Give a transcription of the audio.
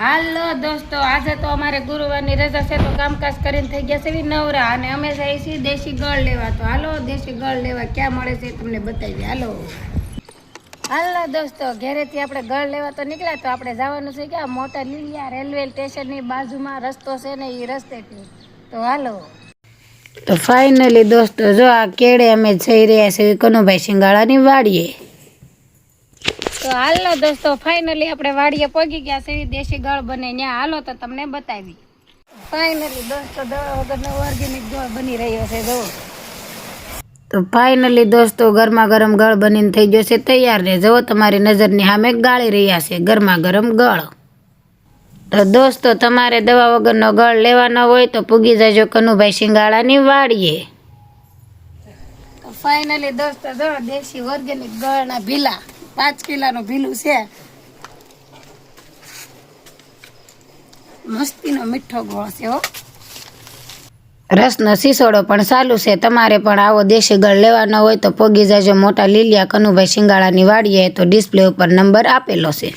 હાલો દોસ્તો, આજે તો અમારે ગુરુવારની રજા છે તો કામકાજ કરીને થઈ ગયા છે નવરા અને અમે જઈએ છીએ દેશી ગળ લેવા. તો હાલો દેશી ગળ લેવા ક્યાં મળે છે તમને બતાવીએ. હાલો હાલો દોસ્તો, ઘરેથી આપણે ગળ લેવા તો નીકળ્યા. તો આપણે જવાનું છે ક્યાં? મોટા લીલિયા રેલવે સ્ટેશનની બાજુમાં રસ્તો છે ને એ રસ્તેથી. તો હાલો. તો ફાઇનલી દોસ્તો જો આ કેળે અમે જઈ રહ્યા છીએ કનુભાઈ સિંગાળાની વાડીએ. તો હાલો દોસ્તો, ફાઇનલી આપણે વાડીએ પહોંચી ગયા છે. દેશી ગળ બને ત્યાં હાલો તો તમને બતાવી. ફાઇનલી દોસ્તો દવા વગરનો ઓર્ગેનિક ગળ બની રહ્યો છે જો. તો ફાઇનલી દોસ્તો ગરમા ગરમ ગળ બનીને થઈ ગયો છે તૈયાર. ને જુઓ તમારી નજરની સામે ગાળી રહ્યા છે ગરમા ગરમ ગળ. તો દોસ્તો તમારે દવા વગરનો ગળ લેવાનો હોય તો પૂગી જજો કનુભાઈ સિંગાળાની વાડીએ. તો ફાઇનલી દોસ્તો જો દેશી ઓર્ગેનિક ગળના ભીલા 5 કિલોનું ભીલું છે. મસ્તીનો મીઠો ગોળ છે હો. રસનો શીશોડો પણ ચાલુ છે. તમારે પણ આવો દેશી ગળ લેવાનો હોય તો પોગી જજો મોટા લીલિયા કનુભાઈ સિંગાળાની વાડીએ. તો ડિસ્પ્લે ઉપર નંબર આપેલો છે.